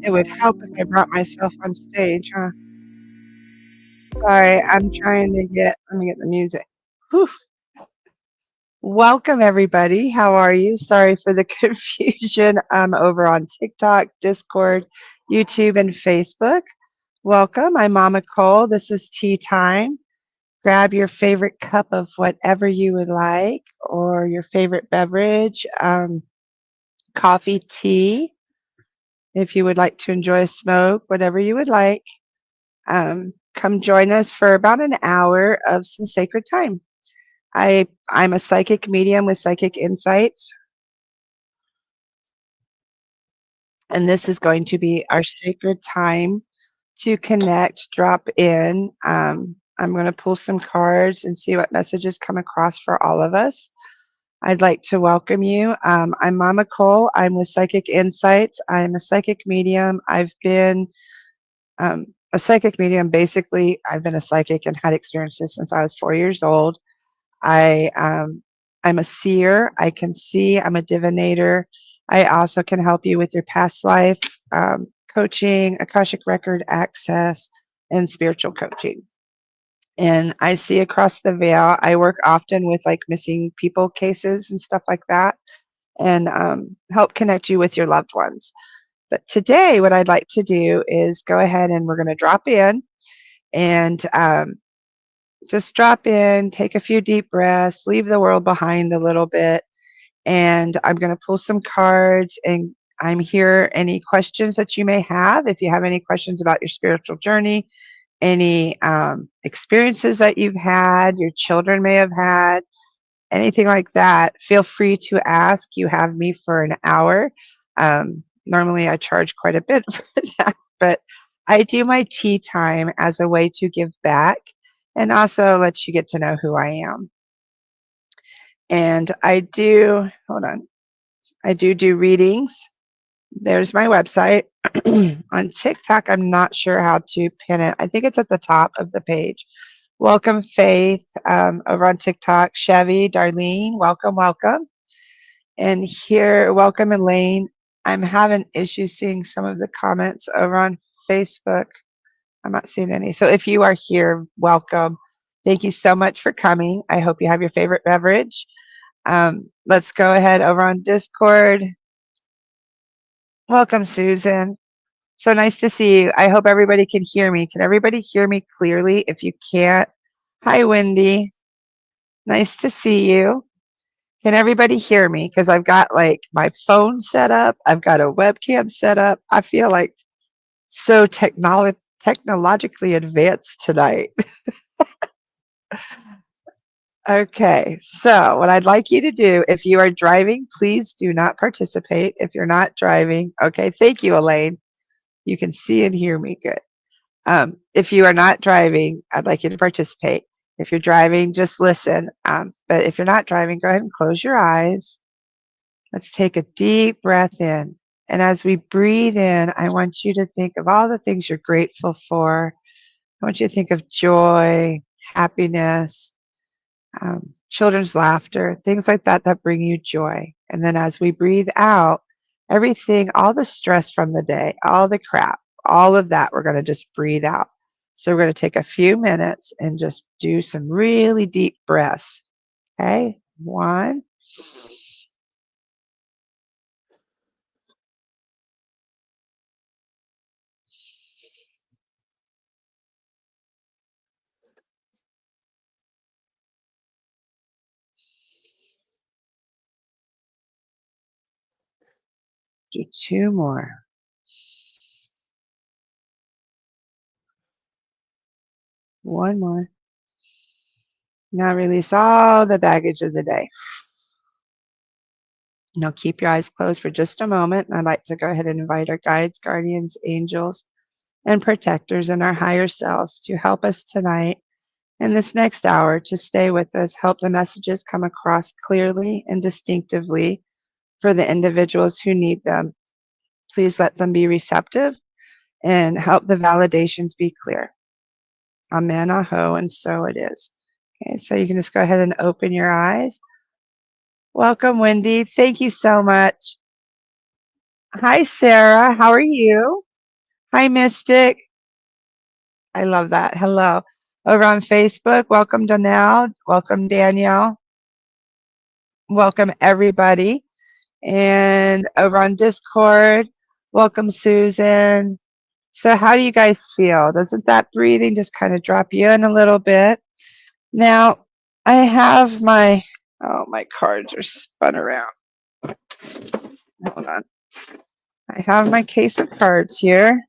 It would help if I brought myself on stage, huh? Sorry, I'm trying to let me get the music. Whew. Welcome, everybody. How are you? Sorry for the confusion. I'm over on TikTok, Discord, YouTube, and Facebook. Welcome. I'm MamaCole. This is tea time. Grab your favorite cup of whatever you would like, or your favorite beverage, coffee, tea, if you would like to enjoy a smoke, whatever you would like. Come join us for about an hour of some sacred time. I'm a psychic medium with Psychic Insights, and this is going to be our sacred time to connect, drop in. I'm going to pull some cards and see what messages come across for all of us. I'd like to welcome you. I'm Mama Cole. I'm with Psychic Insights. I'm a psychic medium. I've been a psychic medium. Basically, I've been a psychic and had experiences since I was 4 years old. I'm a seer. I can see. I'm a divinator. I also can help you with your past life coaching, Akashic record access, and spiritual coaching. And I see across the veil. I work often with like missing people cases and stuff like that, and help connect you with your loved ones. But today, what I'd like to do is go ahead and we're going to drop in and just drop in, take a few deep breaths, leave the world behind a little bit. And I'm going to pull some cards, and I'm here. Any questions that you may have, if you have any questions about your spiritual journey, any experiences that you've had, your children may have had, anything like that, feel free to ask. You have me for an hour. Normally, I charge quite a bit for that, but I do my tea time as a way to give back and also let you get to know who I am. And I do readings. There's my website. On TikTok, I'm not sure how to pin it. I think it's at the top of the page. Welcome, Faith, over on TikTok. Chevy, Darlene, welcome. And here, welcome, Elaine. I'm having issues seeing some of the comments over on Facebook. I'm not seeing any. So if you are here, welcome. Thank you so much for coming. I hope you have your favorite beverage. Let's go ahead over on Discord. Welcome, Susan. So nice to see you. I hope everybody can hear me. Can everybody hear me clearly? If you can't, hi, Wendy. Nice to see you. Can everybody hear me? Because I've got like my phone set up. I've got a webcam set up. I feel like so technologically advanced tonight. Okay, so what I'd like you to do, if you are driving, please do not participate. If you're not driving, okay, thank you, Elaine. You can see and hear me good. If you are not driving, I'd like you to participate. If you're driving, just listen. But if you're not driving, go ahead and close your eyes. Let's take a deep breath in. And as we breathe in, I want you to think of all the things you're grateful for. I want you to think of joy, happiness, children's laughter, things like that that bring you joy. And then as we breathe out, everything, all the stress from the day, all the crap, all of that, we're going to just breathe out. So we're going to take a few minutes and just do some really deep breaths. Okay, 1, 2 more. 1 more. Now release all the baggage of the day. Now keep your eyes closed for just a moment. I'd like to go ahead and invite our guides, guardians, angels, and protectors and our higher selves to help us tonight in this next hour, to stay with us, help the messages come across clearly and distinctively for the individuals who need them. Please let them be receptive and help the validations be clear. Amen, aho, and so it is. Okay, so you can just go ahead and open your eyes. Welcome, Wendy. Thank you so much. Hi, Sarah. How are you? Hi, Mystic. I love that. Hello. Over on Facebook, welcome Donnell. Welcome Danielle. Welcome everybody. And over on Discord, welcome Susan. So how do you guys feel? Doesn't that breathing just kind of drop you in a little bit? Now, I have my cards are spun around. Hold on. I have my case of cards here.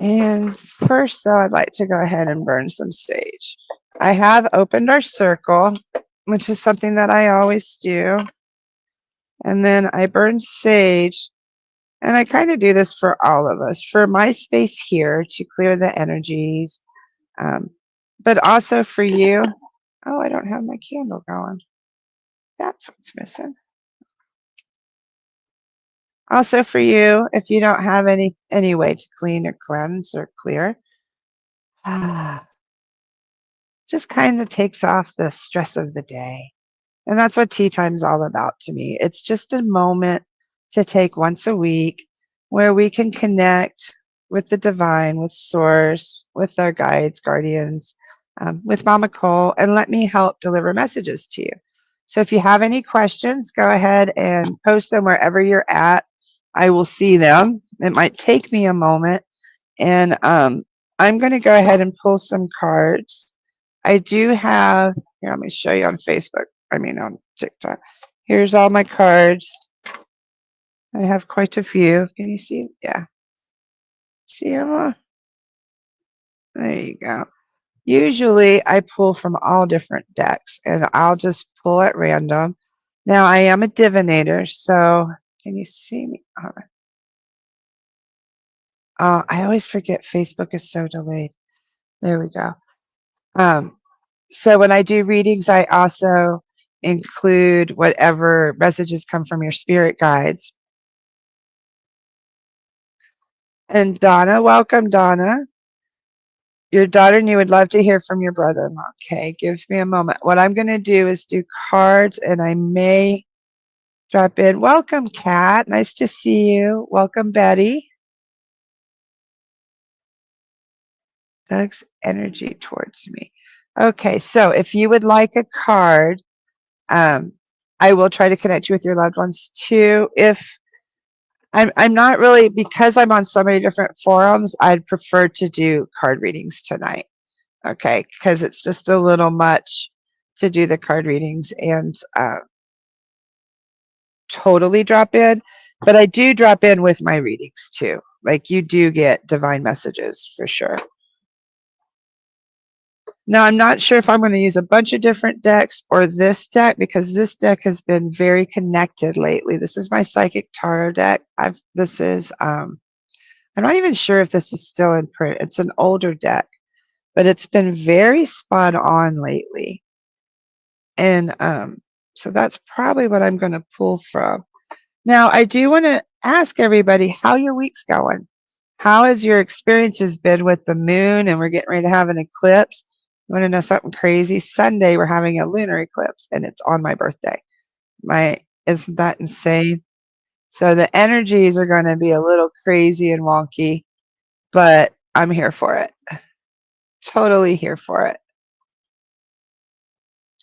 And first, though, I'd like to go ahead and burn some sage. I have opened our circle, which is something that I always do. And then I burn sage. And I kind of do this for all of us, for my space here to clear the energies, but also for you. Oh, I don't have my candle going. That's what's missing. Also for you, if you don't have any way to clean or cleanse or clear, just kind of takes off the stress of the day. And that's what tea time's all about to me. It's just a moment to take once a week where we can connect with the divine, with source, with our guides, guardians, with MamaCole, and let me help deliver messages to you. So if you have any questions, go ahead and post them wherever you're at. I will see them. It might take me a moment. And I'm going to go ahead and pull some cards. I do have, here, let me show you on Facebook. On TikTok. Here's all my cards. I have quite a few. Can you see? Yeah. See them? There you go. Usually I pull from all different decks and I'll just pull at random. Now I am a divinator, so can you see me? I always forget Facebook is so delayed. There we go. So when I do readings, I also include whatever messages come from your spirit guides. And Donna, welcome, Donna. Your daughter and you would love to hear from your brother-in-law. Okay, give me a moment. What I'm going to do is do cards, and I may drop in. Welcome, Kat. Nice to see you. Welcome, Betty. Doug's energy towards me. Okay, so if you would like a card, I will try to connect you with your loved ones too. If I'm not really, because I'm on so many different forums, I'd prefer to do card readings tonight. Okay, because it's just a little much to do the card readings and totally drop in. But I do drop in with my readings too. Like you do get divine messages for sure. Now, I'm not sure if I'm going to use a bunch of different decks or this deck because this deck has been very connected lately. This is my Psychic Tarot deck. I'm not even sure if this is still in print. It's an older deck, but it's been very spot on lately. And so that's probably what I'm going to pull from. Now, I do want to ask everybody how your week's going. How has your experiences been with the moon? And we're getting ready to have an eclipse. You want to know something crazy? Sunday, we're having a lunar eclipse, and it's on my birthday. Isn't that insane? So the energies are going to be a little crazy and wonky, but I'm here for it. Totally here for it.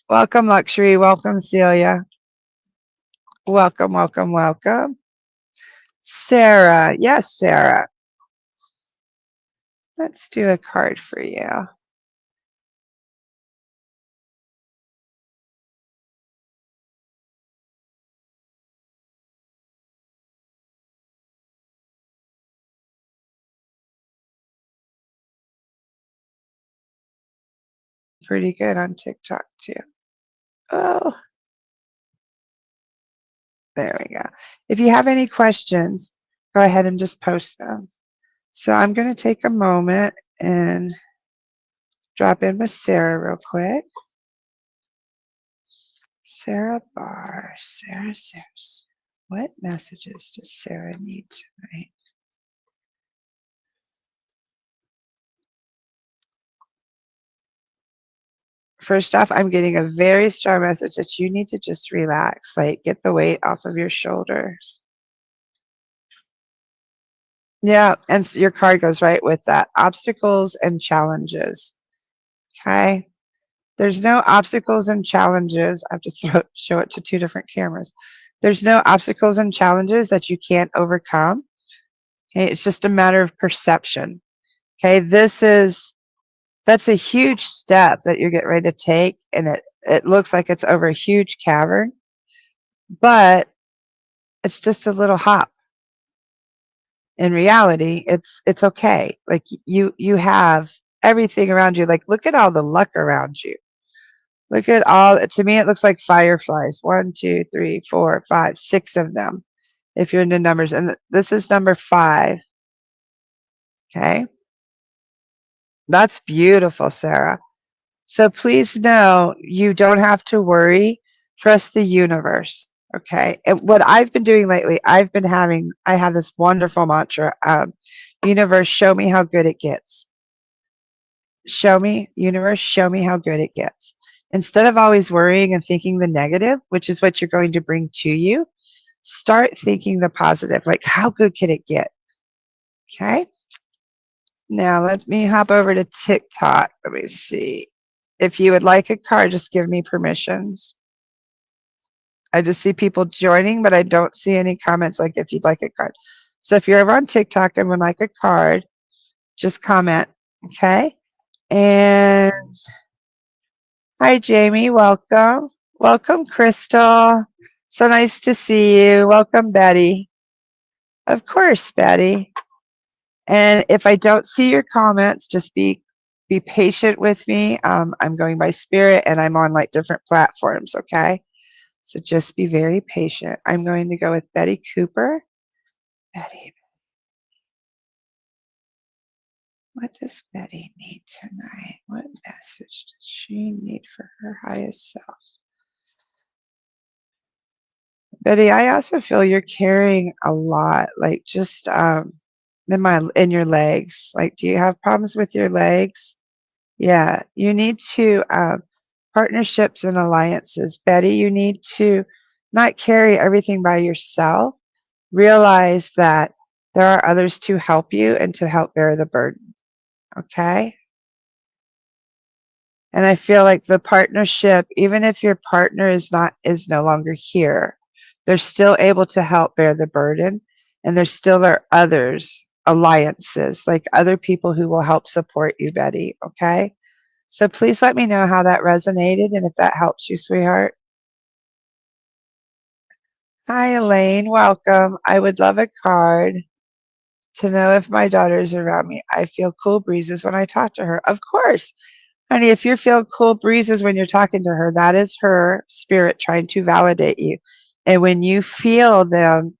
Welcome, Luxury. Welcome, Celia. Welcome, welcome, welcome. Sarah. Yes, Sarah. Let's do a card for you. Pretty good on TikTok, too. Oh, there we go. If you have any questions, go ahead and just post them. So I'm going to take a moment and drop in with Sarah real quick. Sarah Barr. Sarah. What messages does Sarah need tonight? First off, I'm getting a very strong message that you need to just relax, like get the weight off of your shoulders. Yeah, and your card goes right with that. Obstacles and challenges. Okay. There's no obstacles and challenges. I have to show it to two different cameras. There's no obstacles and challenges that you can't overcome. Okay. It's just a matter of perception. Okay. That's a huge step that you're getting ready to take. And it looks like it's over a huge cavern, but it's just a little hop. In reality, it's okay. Like you have everything around you. Like look at all the luck around you. Look at all. To me, it looks like fireflies. 1, 2, 3, 4, 5, 6 of them. If you're into numbers, and this is number 5. Okay, that's beautiful, Sarah. So please know you don't have to worry. Trust the universe. Okay. And what I've been doing lately, I have this wonderful mantra. Universe, show me how good it gets. Show me, universe, show me how good it gets. Instead of always worrying and thinking the negative, which is what you're going to bring to you, start thinking the positive. Like, how good can it get? Okay. Now let me hop over to TikTok. Let me see. If you would like a card, just give me permissions. I just see people joining, but I don't see any comments like if you'd like a card. So if you're ever on TikTok and would like a card, just comment. Okay. And hi, Jamie. Welcome. Welcome, Crystal. So nice to see you. Welcome, Betty. Of course, Betty. And if I don't see your comments, just be patient with me. I'm going by spirit and I'm on like different platforms, okay? So just be very patient. I'm going to go with Betty Cooper. Betty, what does Betty need tonight? What message does she need for her highest self? Betty, I also feel you're carrying a lot, like just in your legs. Like, do you have problems with your legs? Yeah, you need to partnerships and alliances. Betty, you need to not carry everything by yourself. Realize that there are others to help you and to help bear the burden. Okay? And I feel like the partnership, even if your partner is no longer here, they're still able to help bear the burden. And there still are others, alliances, like other people who will help support you, Betty. Okay? So please let me know how that resonated and if that helps you, sweetheart. Hi, Elaine. Welcome. I would love a card to know if my daughter is around me. I feel cool breezes when I talk to her. Of course. Honey, if you're feeling cool breezes when you're talking to her, that is her spirit trying to validate you. And when you feel them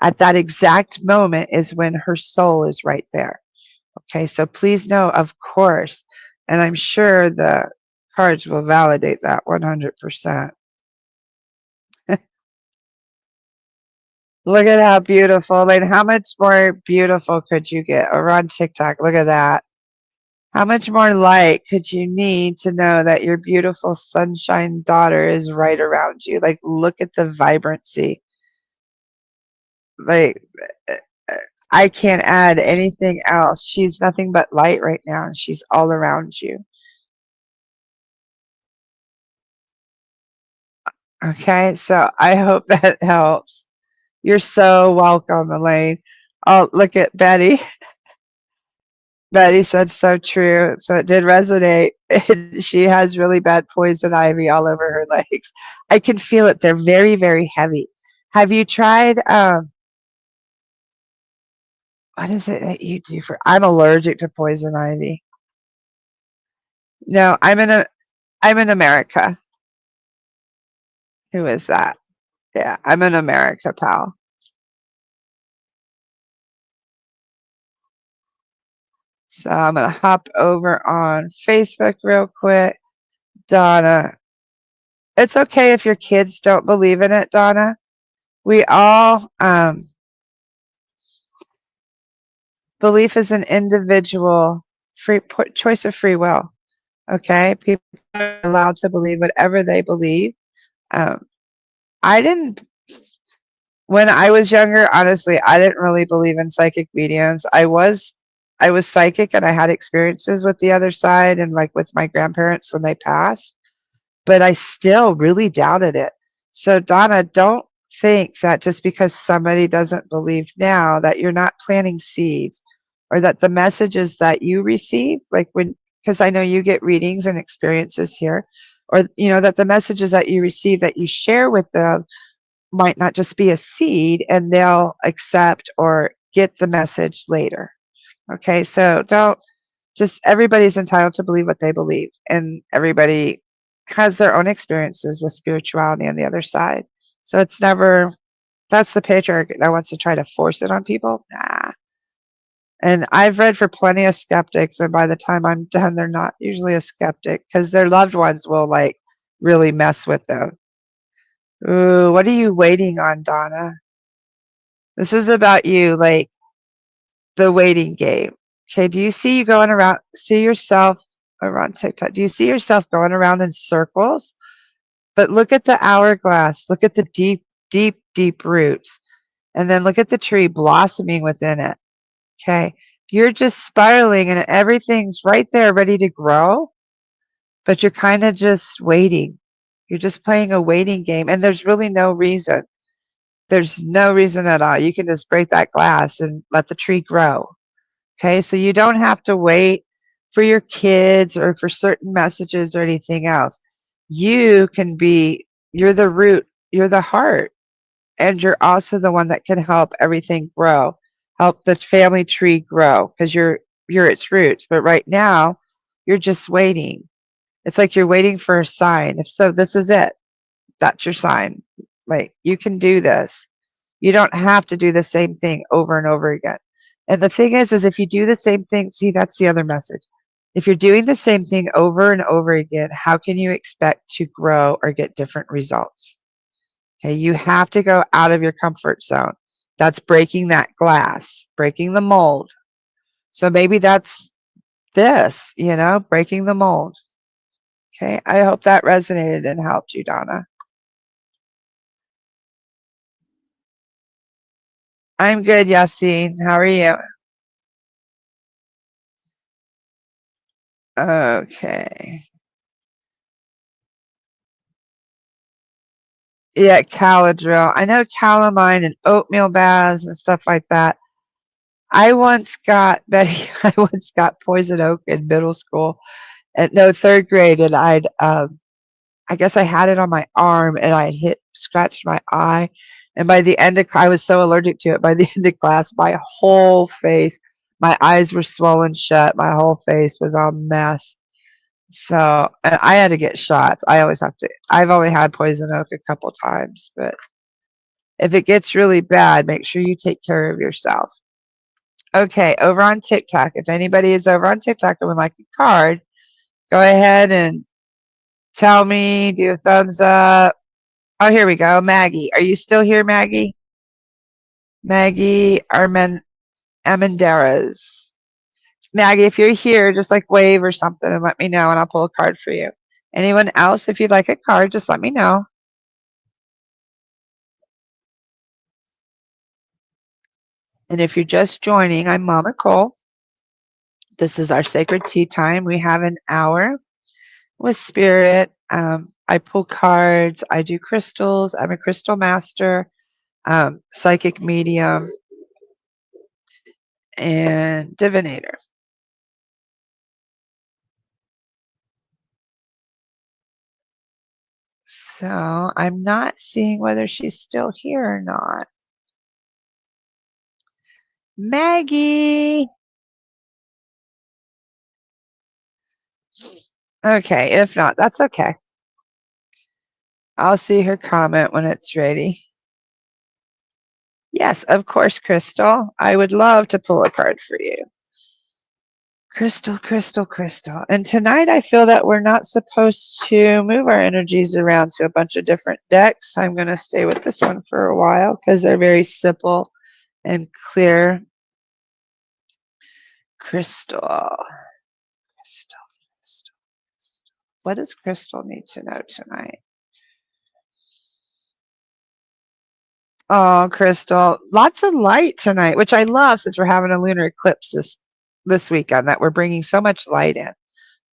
at that exact moment is when her soul is right there. Okay, so please know, of course, and I'm sure the cards will validate that 100%. Look at how beautiful. Like, how much more beautiful could you get? Or on TikTok, look at that. How much more light could you need to know that your beautiful sunshine daughter is right around you? Like, look at the vibrancy. Like, I can't add anything else. She's nothing but light right now, and she's all around you. Okay, so I hope that helps. You're so welcome, Elaine. Oh, look at Betty. Betty said so true. So it did resonate. She has really bad poison ivy all over her legs. I can feel it. They're very, very heavy. Have you tried what is it that you do for I'm allergic to poison ivy. No, I'm in America. Who is that? Yeah, I'm in America, pal. So I'm gonna hop over on Facebook real quick. Donna. It's okay if your kids don't believe in it, Donna. We all belief is an individual choice of free will. Okay, people are allowed to believe whatever they believe. Um, I didn't. When I was younger, honestly, I didn't really believe in psychic mediums. I was psychic and I had experiences with the other side and like with my grandparents when they passed, but I still really doubted it. So Donna, don't think that just because somebody doesn't believe now that you're not planting seeds or that the messages that you receive, like when, because I know you get readings and experiences here, or that the messages that you receive that you share with them might not just be a seed and they'll accept or get the message later. Okay, so don't just, everybody's entitled to believe what they believe, and everybody has their own experiences with spirituality on the other side. So it's never, that's the patriarch that wants to try to force it on people. Nah. And I've read for plenty of skeptics, and by the time I'm done, they're not usually a skeptic because their loved ones will like really mess with them. Ooh, what are you waiting on, Donna? This is about you, like the waiting game. Okay, do you see you going around, see yourself around TikTok? Do you see yourself going around in circles? But look at the hourglass. Look at the deep, deep, deep roots. And then look at the tree blossoming within it. Okay, you're just spiraling and everything's right there ready to grow, but you're kind of just waiting. You're just playing a waiting game, and there's really no reason. There's no reason at all. You can just break that glass and let the tree grow. Okay, so you don't have to wait for your kids or for certain messages or anything else. You can be, you're the root, you're the heart, and you're also the one that can help everything grow, help the family tree grow because you're its roots. But right now, you're just waiting. It's like you're waiting for a sign. If so, this is it. That's your sign. Like, you can do this. You don't have to do the same thing over and over again. And the thing is if you do the same thing, see, that's the other message. If you're doing the same thing over and over again, how can you expect to grow or get different results? Okay, you have to go out of your comfort zone. That's breaking that glass, breaking the mold. So maybe that's this, breaking the mold. Okay, I hope that resonated and helped you, Donna. I'm good, Yassine. How are you? Okay. Yeah, Caladrill. I know calamine and oatmeal baths and stuff like that. I once got, Betty, I once got poison oak in middle school, at no, third grade, and I guess I had it on my arm, and I scratched my eye, and by the end of, I was so allergic to it. By the end of class, my whole face, my eyes were swollen shut. My whole face was a mess. So, and I had to get shots. I always have to. I've only had poison oak a couple times, but if it gets really bad, make sure you take care of yourself. Okay, over on TikTok. If anybody is over on TikTok and would like a card, go ahead and tell me, do a thumbs up. Oh, here we go. Maggie. Are you still here, Maggie? Maggie Armendares. Maggie, if you're here, just like wave or something and let me know, and I'll pull a card for you. Anyone else, if you'd like a card, just let me know. And if you're just joining, I'm MamaCole. This is our sacred tea time. We have an hour with spirit. I pull cards. I do crystals. I'm a crystal master, psychic medium, and divinator. So I'm not seeing whether she's still here or not. Maggie. Okay, if not, that's okay. I'll see her comment when it's ready. Yes, of course, Crystal. I would love to pull a card for you. Crystal, crystal, crystal. And tonight I feel that we're not supposed to move our energies around to a bunch of different decks. I'm going to stay with this one for a while because they're very simple and clear. Crystal, crystal, crystal, crystal. What does Crystal need to know tonight? Oh, Crystal, lots of light tonight, which I love since we're having a lunar eclipse this weekend, that we're bringing so much light in.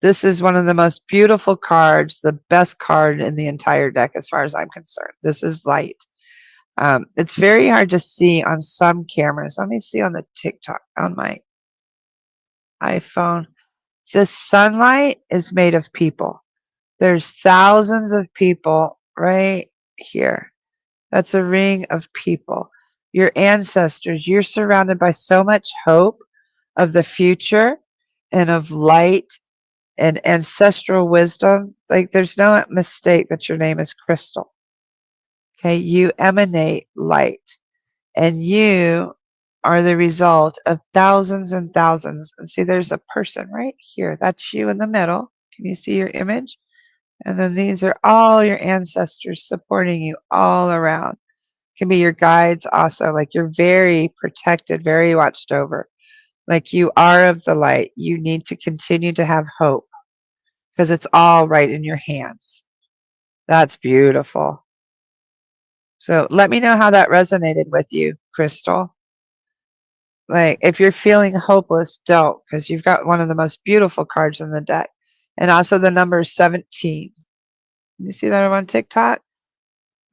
This is one of the most beautiful cards, the best card in the entire deck as far as I'm concerned. This is light. It's very hard to see on some cameras. Let me see on the TikTok, on my iPhone. The sunlight is made of people. There's thousands of people right here. That's a ring of people. Your ancestors, you're surrounded by so much hope of the future and of light and ancestral wisdom. Like, there's no mistake that your name is Crystal. Okay, you emanate light, and you are the result of thousands and thousands. And see, there's a person right here. That's you in the middle. Can you see your image? And then these are all your ancestors supporting you all around. Can be your guides also. Like, you're very protected, very watched over. Like, you are of the light. You need to continue to have hope because it's all right in your hands. That's beautiful. So let me know how that resonated with you, Crystal. Like, if you're feeling hopeless, don't, because you've got one of the most beautiful cards in the deck. And also the number 17. You see that on TikTok?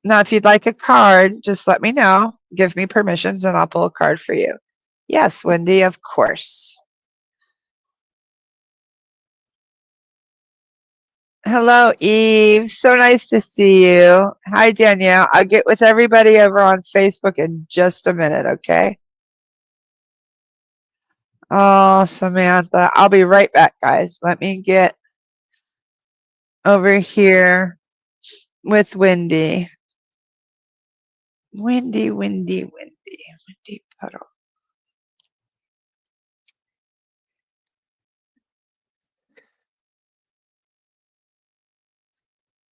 Now, if you'd like a card, just let me know. Give me permissions and I'll pull a card for you. Yes, Wendy, of course. Hello, Eve. So nice to see you. Hi, Danielle. I'll get with everybody over on Facebook in just a minute, okay? Oh, Samantha. I'll be right back, guys. Let me get over here with Wendy. Wendy Puddle.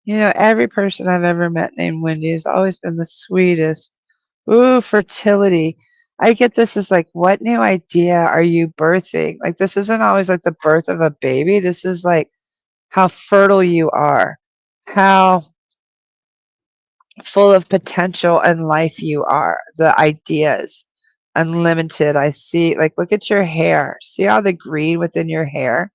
You know, every person I've ever met named Wendy has always been the sweetest. Ooh, fertility. I get this as like, what new idea are you birthing? Like, this isn't always like the birth of a baby. This is like how fertile you are, how full of potential and life you are, the ideas, unlimited. I see, like, look at your hair. See all the green within your hair?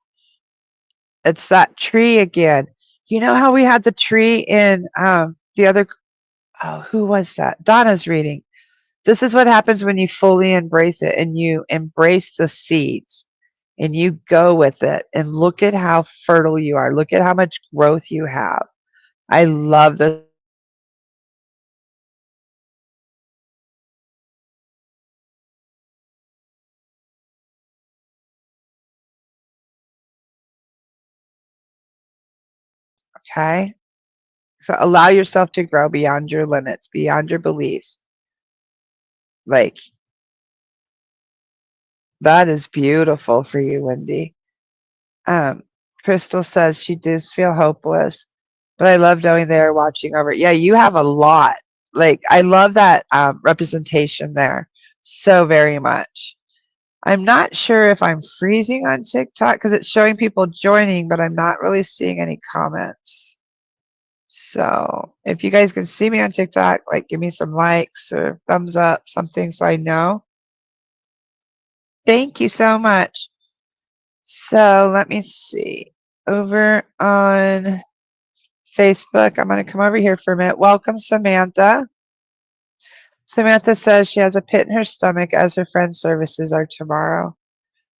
It's that tree again. You know how we had the tree in the other, oh, who was that? Donna's reading. This is what happens when you fully embrace it and you embrace the seeds and you go with it and look at how fertile you are. Look at how much growth you have. I love this. Okay. So allow yourself to grow beyond your limits, beyond your beliefs. Like, that is beautiful for you, Wendy. Um, Crystal says she does feel hopeless, but I love knowing they're watching over. Yeah, you have a lot. Like, I love that representation there so very much. I'm not sure if I'm freezing on TikTok because it's showing people joining, but I'm not really seeing any comments. So if you guys can see me on TikTok, like, give me some likes or thumbs up, something so I know. Thank you so much. So let me see. Over on Facebook, I'm going to come over here for a minute. Welcome, Samantha. Samantha says she has a pit in her stomach as her friend's services are tomorrow.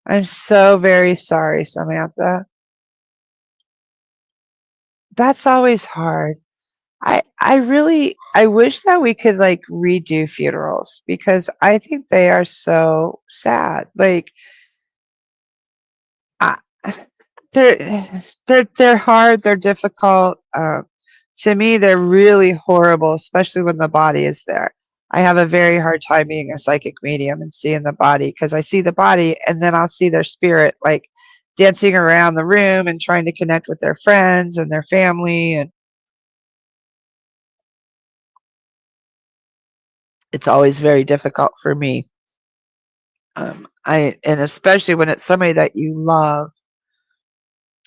I'm so very sorry, Samantha. That's always hard. I wish that we could like redo funerals because I think they are so sad. Like, I, they're hard, they're difficult. To me, they're really horrible, especially when the body is there. I have a very hard time being a psychic medium and seeing the body because I see the body and then I'll see their spirit like dancing around the room and trying to connect with their friends and their family, and it's always very difficult for me. And especially when it's somebody that you love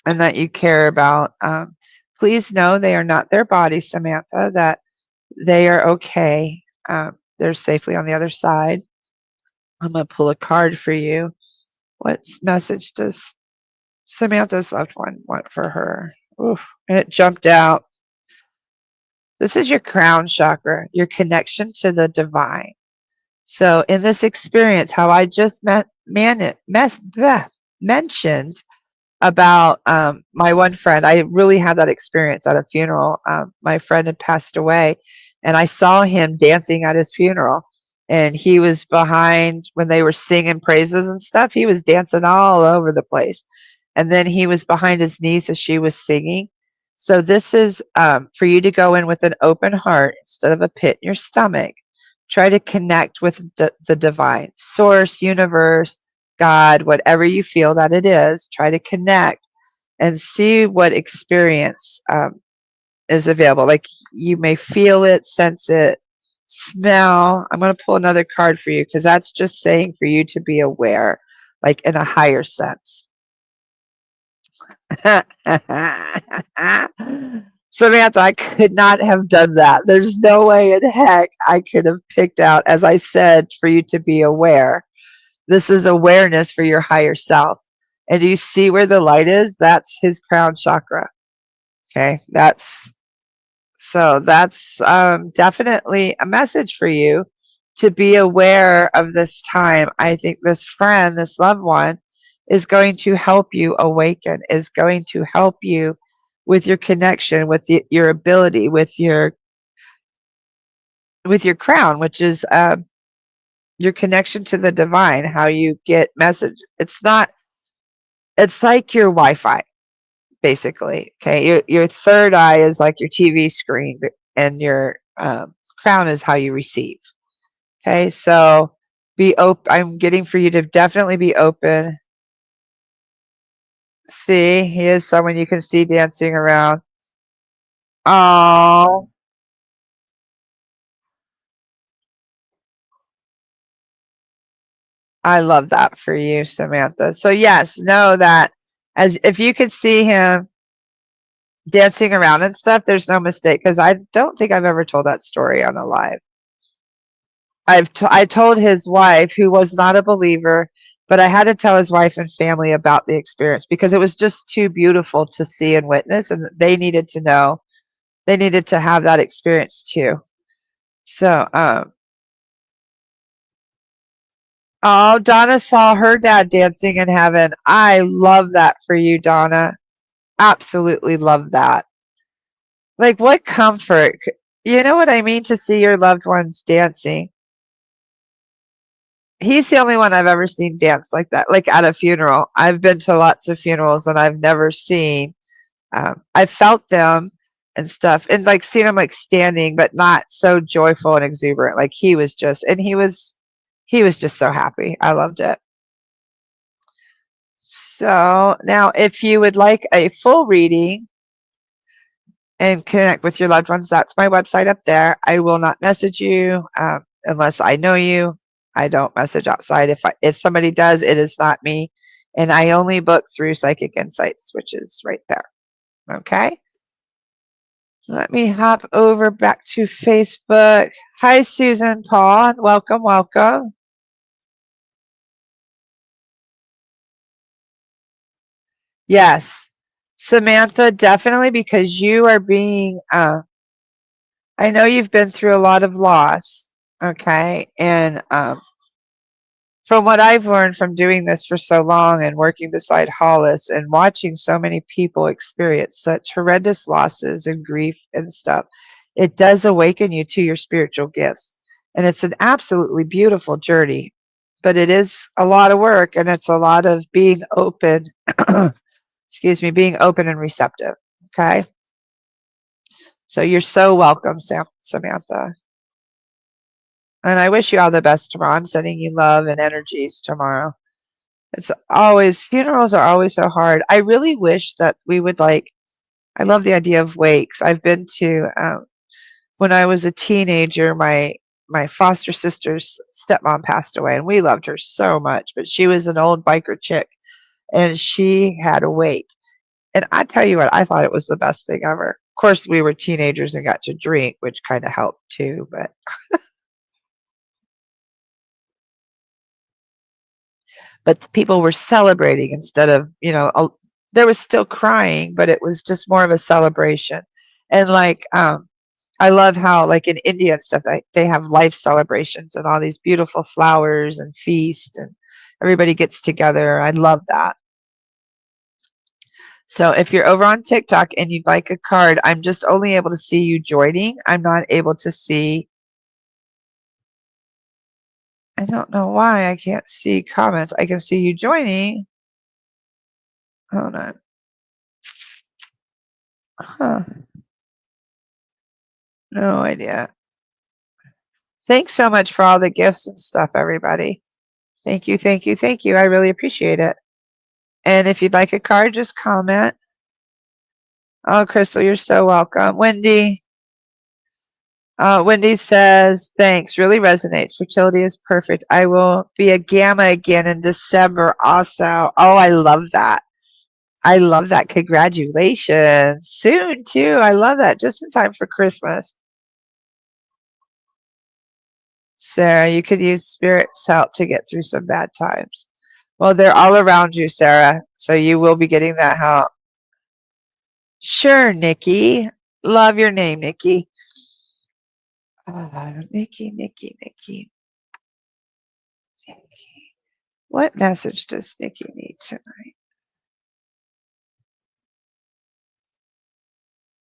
and that you care about. Please know they are not their body, Samantha, that they are okay. they're safely on the other side. I'm going to pull a card for you. What message does Samantha's loved one want for her? Oof, and it jumped out. This is your crown chakra, your connection to the divine. So in this experience, how I just mentioned about my one friend, I really had that experience at a funeral. My friend had passed away, and I saw him dancing at his funeral. And he was behind when they were singing praises and stuff. He was dancing all over the place. And then he was behind his niece as she was singing. So this is for you to go in with an open heart instead of a pit in your stomach. Try to connect with the divine source, universe, God, whatever you feel that it is. Try to connect and see what experience is available. Like you may feel it, sense it, smell. I'm going to pull another card for you because that's just saying for you to be aware, like in a higher sense. Samantha, I could not have done that. There's no way in heck I could have picked out, as I said, for you to be aware. This is awareness for your higher self. And do you see where the light is? That's his crown chakra. Okay, that's definitely a message for you to be aware of this time. I think this friend, this loved one, is going to help you awaken, is going to help you with your connection, with your ability, with your crown, which is your connection to the divine, how you get message. It's like your Wi-Fi, basically. Okay, your third eye is like your TV screen, and your crown is how you receive. Okay, so be open. I'm getting for you to definitely be open. See, he is someone you can see dancing around. Oh, I love that for you, Samantha. So yes, know that as if you could see him dancing around and stuff, there's no mistake because I don't think I've ever told that story on a live. I told his wife, who was not a believer, but I had to tell his wife and family about the experience because it was just too beautiful to see and witness, and they needed to know. They needed to have that experience too. So, oh, Donna saw her dad dancing in heaven. I love that for you, Donna. Absolutely love that. Like, what comfort. You know what I mean? To see your loved ones dancing. He's the only one I've ever seen dance like that, like at a funeral. I've been to lots of funerals and I've never seen, I felt them and stuff and like seen him like standing, but not so joyful and exuberant. Like he was just, and he was just so happy. I loved it. So now if you would like a full reading and connect with your loved ones, that's my website up there. I will not message you unless I know you. I don't message outside. If somebody does, it is not me. And I only book through Psychic Insights, which is right there. Okay. Let me hop over back to Facebook. Hi, Susan Paul. Welcome, welcome. Yes, Samantha, definitely because you are being, I know you've been through a lot of loss. Okay. And from what I've learned from doing this for so long and working beside Hollis and watching so many people experience such horrendous losses and grief and stuff, it does awaken you to your spiritual gifts. And it's an absolutely beautiful journey, but it is a lot of work and it's a lot of being open, excuse me, being open and receptive. Okay. So you're so welcome, Samantha. And I wish you all the best tomorrow. I'm sending you love and energies tomorrow. It's always, funerals are always so hard. I really wish that we would I love the idea of wakes. I've been to, when I was a teenager, my foster sister's stepmom passed away and we loved her so much, but she was an old biker chick and she had a wake. And I tell you what, I thought it was the best thing ever. Of course, we were teenagers and got to drink, which kind of helped too, but but people were celebrating instead of, there was still crying, but it was just more of a celebration. And like, I love how, like in India and stuff, they have life celebrations and all these beautiful flowers and feast, and everybody gets together. I love that. So if you're over on TikTok and you'd like a card, I'm just only able to see you joining. I'm not able to see. I don't know why I can't see comments. I can see you joining. Hold on. Huh. No idea. Thanks so much for all the gifts and stuff, everybody. Thank you, thank you, thank you. I really appreciate it. And if you'd like a card, just comment. Oh, Crystal, you're so welcome. Wendy. Wendy says, thanks. Really resonates. Fertility is perfect. I will be a gamma again in December also. Oh, I love that. I love that. Congratulations. Soon, too. I love that. Just in time for Christmas. Sarah, you could use spirit's help to get through some bad times. Well, they're all around you, Sarah, so you will be getting that help. Sure, Nikki. Love your name, Nikki. Nikki, Nikki, Nikki. Nikki. What message does Nikki need tonight?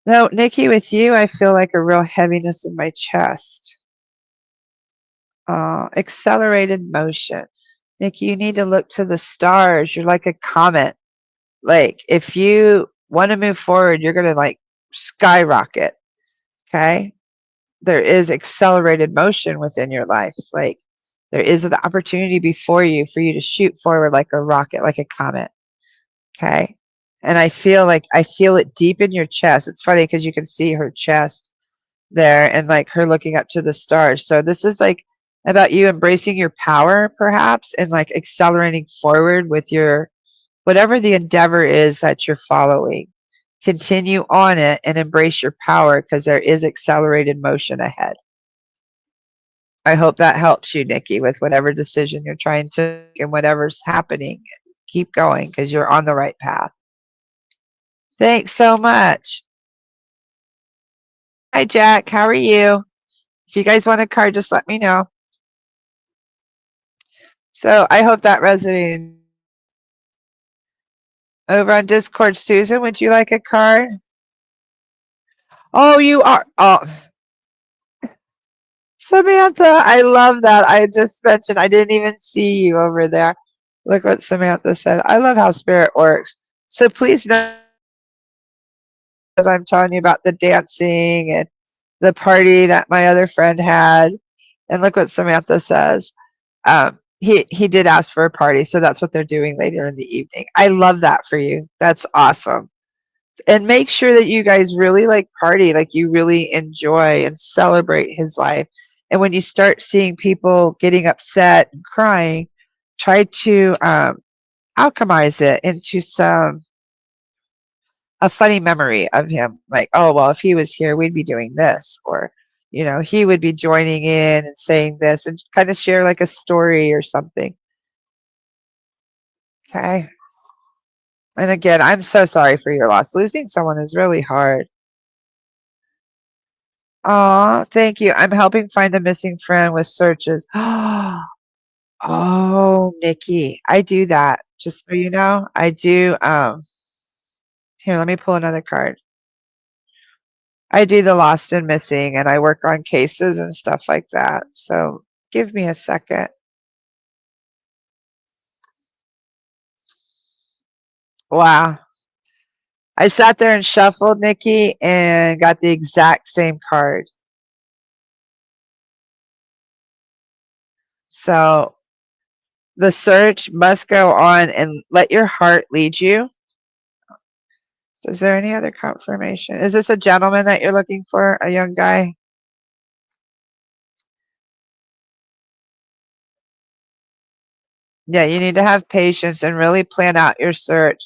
No, Nikki, with you, I feel like a real heaviness in my chest. Accelerated motion. Nikki, you need to look to the stars. You're like a comet. Like, if you want to move forward, you're going to like skyrocket. Okay? There is accelerated motion within your life. Like, there is an opportunity before you for you to shoot forward like a rocket, like a comet. Okay? And I feel it deep in your chest. It's funny because you can see her chest there and like her looking up to the stars. So this is like about you embracing your power perhaps and like accelerating forward with your whatever the endeavor is that you're following. Continue on it and embrace your power because there is accelerated motion ahead. I hope that helps you, Nikki, with whatever decision you're trying to make and whatever's happening. Keep going because you're on the right path. Thanks so much. Hi, Jack. How are you? If you guys want a card, just let me know. So I hope that resonated. Over on Discord, Susan, would you like a card? Oh, you are. Oh, Samantha, I love that. I just mentioned I didn't even see you over there. Look what Samantha said. I love how spirit works. So please know, as I'm telling you about the dancing and the party that my other friend had. And look what Samantha says. He did ask for a party, so that's what they're doing later in the evening. I love that for you. That's awesome. And make sure that you guys really like party, like you really enjoy and celebrate his life. And when you start seeing people getting upset and crying, try to alchemize it into a funny memory of him. Like, oh, well, if he was here, we'd be doing this. Or, he would be joining in and saying this and kind of share like a story or something. Okay. And again, I'm so sorry for your loss. Losing someone is really hard. Oh, thank you. I'm helping find a missing friend with searches. Oh, Nikki, I do that. Just so you know, I do. Here, let me pull another card. I do the lost and missing, and I work on cases and stuff like that. So give me a second. Wow. I sat there and shuffled, Nikki, and got the exact same card. So the search must go on and let your heart lead you. Is there any other confirmation? Is this a gentleman that you're looking for? A young guy? Yeah, you need to have patience and really plan out your search.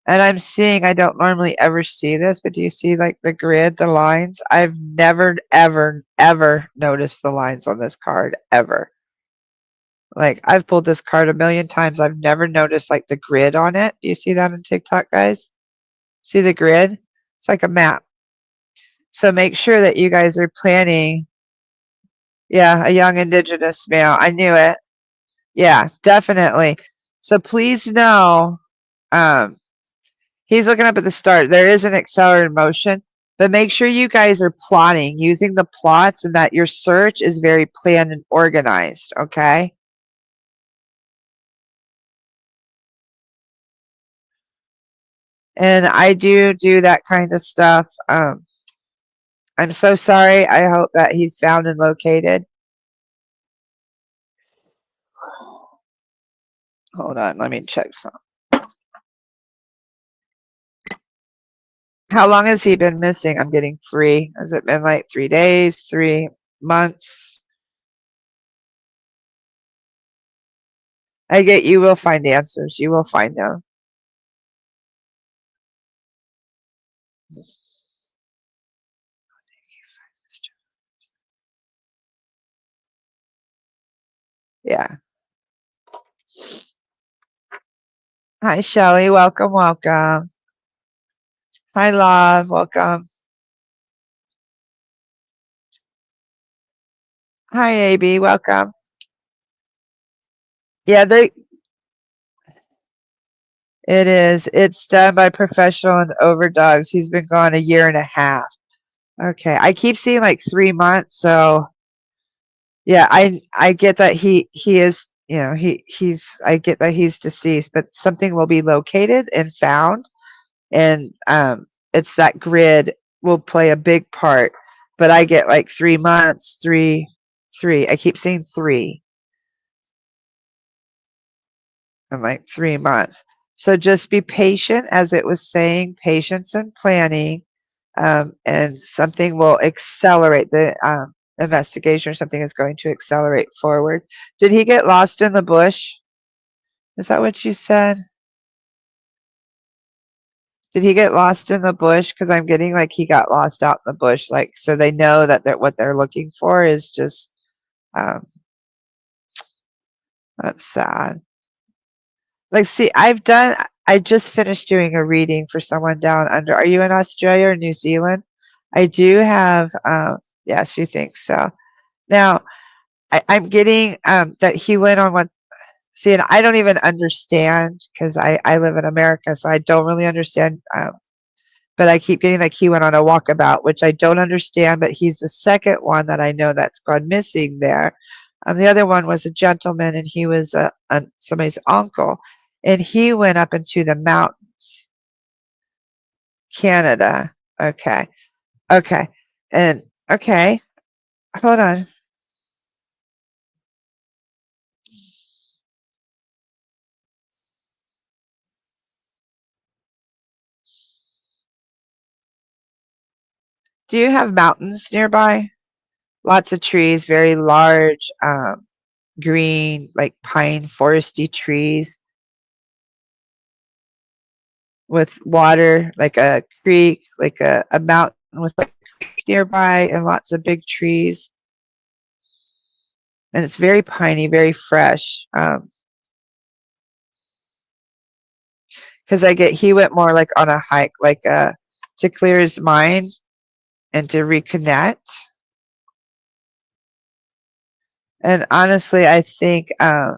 And I'm seeing, I don't normally ever see this, but do you see like the grid, the lines? I've never, ever, ever noticed the lines on this card, ever. Like, I've pulled this card a million times. I've never noticed like the grid on it. Do you see that on TikTok, guys? See the grid? It's like a map. So make sure that you guys are planning. Yeah, a young indigenous male. I knew it. Yeah, definitely. So please know, um, he's looking up at the start. There is an accelerated motion, but make sure you guys are plotting using the plots and that your search is very planned and organized, okay? And I do that kind of stuff. I'm so sorry. I hope that he's found and located. Hold on, let me check some. How long has he been missing? I'm getting 3. Has it been like 3 days, 3 months? I get you will find answers. You will find them. Yeah. Hi, Shelly. Welcome, welcome. Hi, love. Welcome. Hi, AB. Welcome. Yeah, it is. It's done by professional and overdogs. He's been gone a year and a half. Okay. I keep seeing like 3 months, so yeah, I get that he is, he's I get that he's deceased, but something will be located and found, and it's that grid will play a big part. But I get like 3 months, 3. I keep seeing 3 in like 3 months. So just be patient, as it was saying, patience and planning, and something will accelerate the investigation, or something is going to accelerate forward. Did he get lost in the bush? Is that what you said? Did he get lost in the bush? Because I'm getting like he got lost out in the bush. Like, so they know that what they're looking for is just, um, that's sad. Like, see, I just finished doing a reading for someone down under. Are you in Australia or New Zealand? I do have, yes, you think so. Now, I'm getting that he went on one. See, and I don't even understand, because I live in America, so I don't really understand. But I keep getting like he went on a walkabout, which I don't understand, but he's the second one that I know that's gone missing there. The other one was a gentleman, and he was somebody's uncle, and he went up into the mountains, Canada. Okay. Okay. And okay, hold on. Do you have mountains nearby? Lots of trees, very large, green, like pine foresty trees with water, like a creek, like a mountain with like a creek nearby, and lots of big trees. And it's very piney, very fresh. Because he went more like on a hike, like to clear his mind and to reconnect. And honestly, I think, yeah,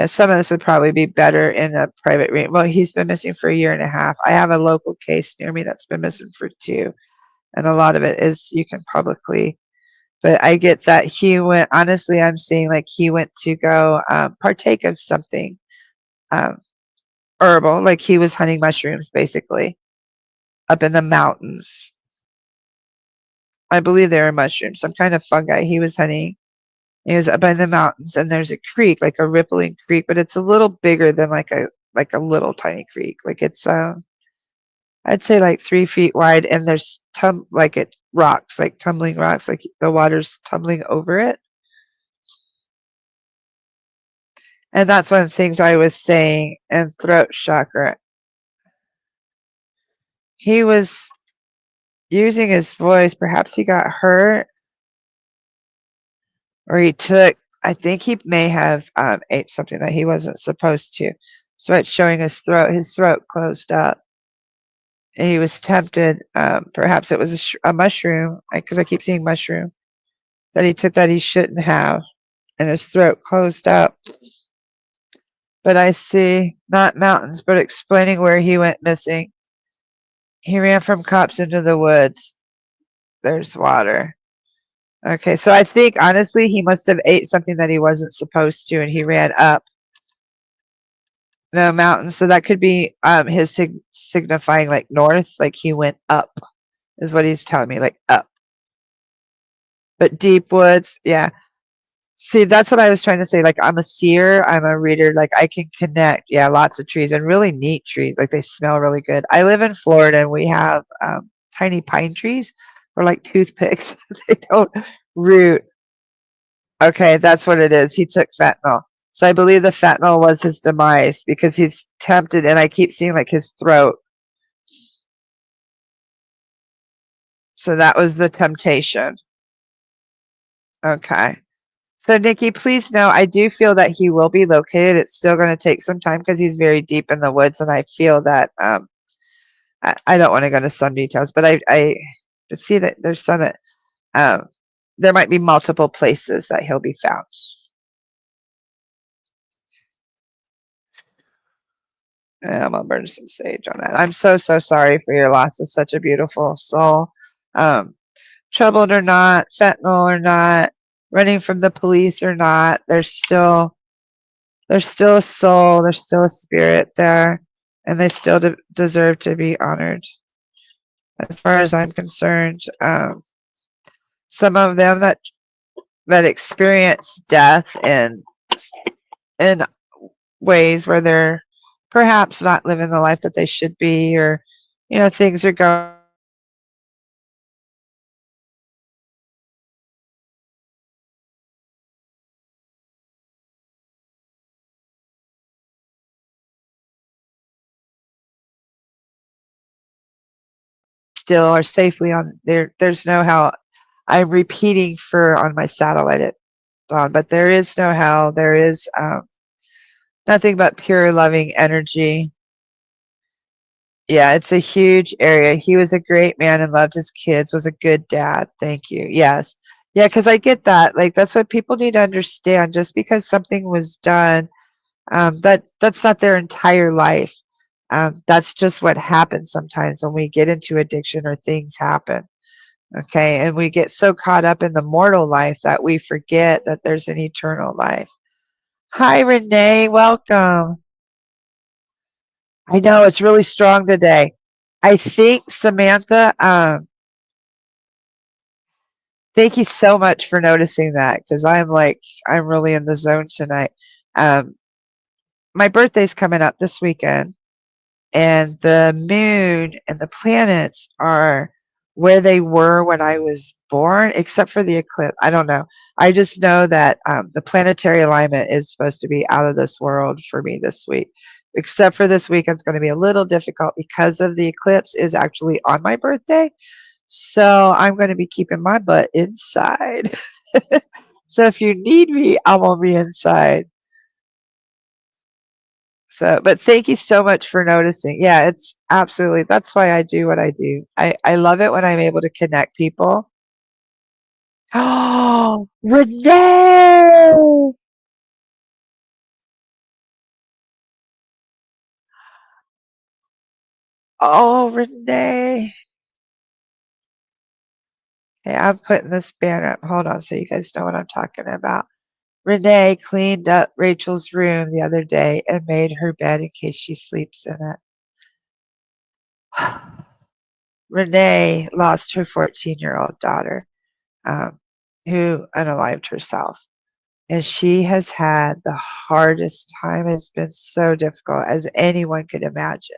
some of this would probably be better in a private reading. Well, he's been missing for a year and a half. I have a local case near me that's been missing for 2, and a lot of it is you can publicly. But I get that he went. Honestly, I'm seeing like he went to go partake of something um, herbal, like he was hunting mushrooms, basically, up in the mountains. I believe they were mushrooms, some kind of fungi he was hunting. He was up in the mountains, and there's a creek, like a rippling creek, but it's a little bigger than like a little tiny creek. Like it's I'd say like 3 feet wide, and there's like it rocks, like tumbling rocks, like the water's tumbling over it. And that's one of the things I was saying. And throat chakra, he was using his voice. Perhaps he got hurt, or he took I think he may have ate something that he wasn't supposed to. So it's showing his throat. His throat closed up. And he was tempted. Perhaps it was a mushroom, because I keep seeing mushroom that he took that he shouldn't have, and his throat closed up. But I see not mountains, but explaining where he went missing. He ran from cops into the woods. There's water. Okay, so I think honestly he must have ate something that he wasn't supposed to, and he ran up the mountain. So that could be his signifying like north, like he went up, is what he's telling me, like up. But deep woods, yeah. See, that's what I was trying to say. Like, I'm a seer, I'm a reader. Like, I can connect. Yeah, lots of trees and really neat trees. Like, they smell really good. I live in Florida and we have tiny pine trees. They're like toothpicks. They don't root. Okay, that's what it is. He took fentanyl. So I believe the fentanyl was his demise because he's tempted, and I keep seeing like his throat. So that was the temptation. Okay. So, Nikki, please know I do feel that he will be located. It's still going to take some time because he's very deep in the woods, and I feel that I don't want to go into some details, but I see that there's some that there might be multiple places that he'll be found. And I'm gonna burn some sage on that. I'm so sorry for your loss of such a beautiful soul. Troubled or not, fentanyl or not, running from the police or not, there's still a soul, there's still a spirit there, and they still deserve to be honored. As far as I'm concerned, some of them that experience death in ways where they're perhaps not living the life that they should be, or things are going still are safely on there. There's no how. I'm repeating on my satellite at dawn, but there is no hell. There is nothing but pure loving energy. Yeah, it's a huge area. He was a great man and loved his kids, was a good dad. Thank you. Yes. Yeah, because I get that. Like, that's what people need to understand. Just because something was done, that's not their entire life. That's just what happens sometimes when we get into addiction or things happen. Okay, and we get so caught up in the mortal life that we forget that there's an eternal life. Hi, Renee. Welcome. I know it's really strong today. I think, Samantha, thank you so much for noticing that, because I'm really in the zone tonight. My birthday's coming up this weekend, and the moon and the planets are where they were when I was born, except for the eclipse. I don't know. I just know that the planetary alignment is supposed to be out of this world for me this week. Except for this weekend's going to be a little difficult because of the eclipse is actually on my birthday. So I'm going to be keeping my butt inside. So if you need me, I'm going to be inside. So, but thank you so much for noticing. Yeah, it's absolutely, that's why I do what I do. I love it when I'm able to connect people. Oh, Renee! Oh, Renee. Okay, I'm putting this banner up. Hold on so you guys know what I'm talking about. Renee cleaned up Rachel's room the other day and made her bed in case she sleeps in it. Renee lost her 14-year-old daughter, who unalived herself. And she has had the hardest time. It's been so difficult as anyone could imagine.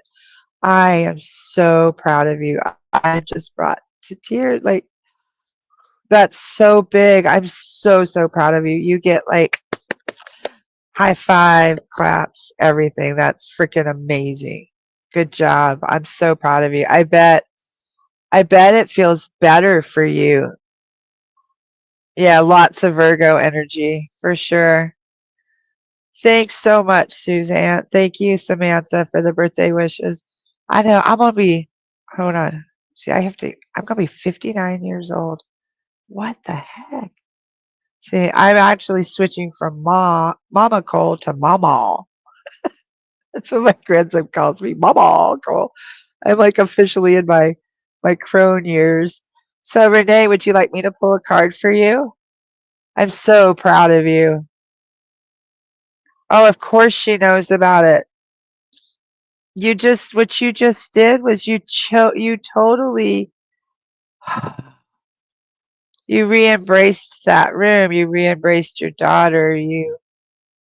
I am so proud of you. I just brought to tears. Like, that's so big. I'm so proud of you. You get like high five, claps, everything. That's freaking amazing. Good job. I'm so proud of you. I bet it feels better for you. Yeah, lots of Virgo energy for sure. Thanks so much, Suzanne. Thank you, Samantha, for the birthday wishes. I know I'm gonna be, hold on. See, I'm gonna be 59 years old. What the heck? See, I'm actually switching from MamaCole to Mama. That's what my grandson calls me, MamaCole. I'm like officially in my crone years. So Renee, would you like me to pull a card for you? I'm so proud of you. Oh, of course she knows about it. What you just did was you totally you re-embraced that room. You re-embraced your daughter.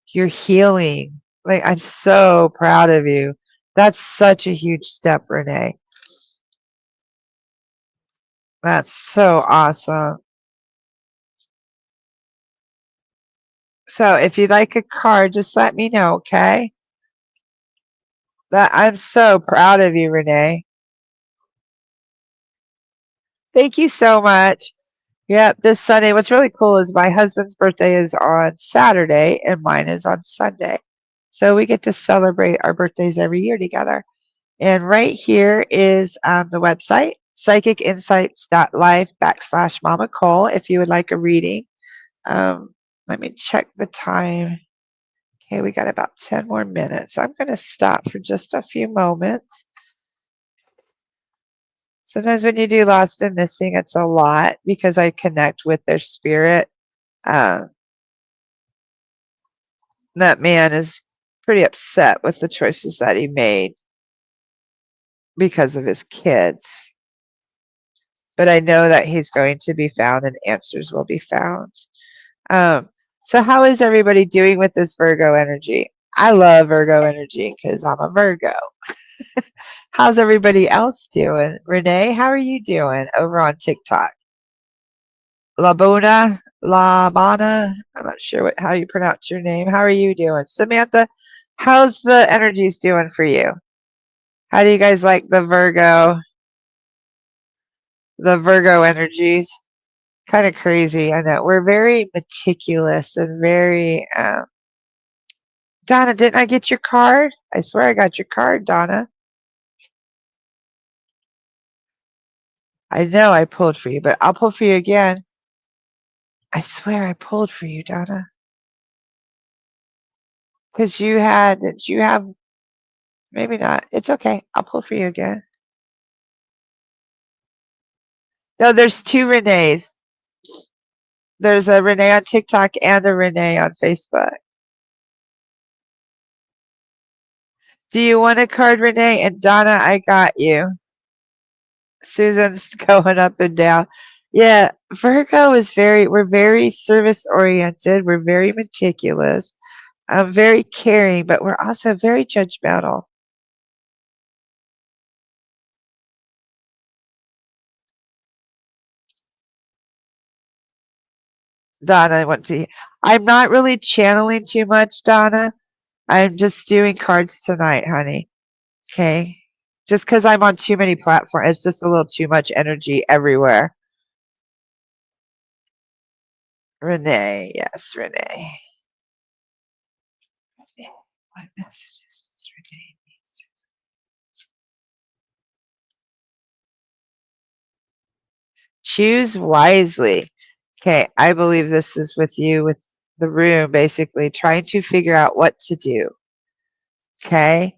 You're healing. Like, I'm so proud of you. That's such a huge step, Renee. That's so awesome. So if you'd like a card, just let me know, okay? That I'm so proud of you, Renee. Thank you so much. Yep, this Sunday. What's really cool is my husband's birthday is on Saturday and mine is on Sunday. So we get to celebrate our birthdays every year together. And right here is the website, PsychicInsights.Life /MamaCole, if you would like a reading. Let me check the time. Okay, we got about 10 more minutes. I'm going to stop for just a few moments. Sometimes when you do lost and missing, it's a lot because I connect with their spirit. Uh, that man is pretty upset with the choices that he made because of his kids. But I know that he's going to be found and answers will be found. So how is everybody doing with this Virgo energy? I love Virgo energy because I'm a Virgo. How's everybody else doing? Renee, how are you doing over on TikTok? La Bana, I'm not sure how you pronounce your name. How are you doing? Samantha, how's the energies doing for you? How do you guys like the Virgo energies? Kind of crazy, I know. We're very meticulous and very, Donna, didn't I get your card? I swear I got your card, Donna. I know I pulled for you, but I'll pull for you again. I swear I pulled for you, Donna. Because did you have, maybe not. It's okay. I'll pull for you again. No, there's two Renees. There's a Renee on TikTok and a Renee on Facebook. Do you want a card, Renee? And Donna, I got you. Susan's going up and down. Yeah, Virgo is we're very service oriented. We're very meticulous. Very caring, but we're also very judgmental. Donna, I'm not really channeling too much, Donna. I'm just doing cards tonight, honey. Okay? Just because I'm on too many platforms. It's just a little too much energy everywhere. Renee, yes, Renee. What messages does Renee need? Choose wisely. Okay, I believe this is with you, with the room, basically, trying to figure out what to do. Okay?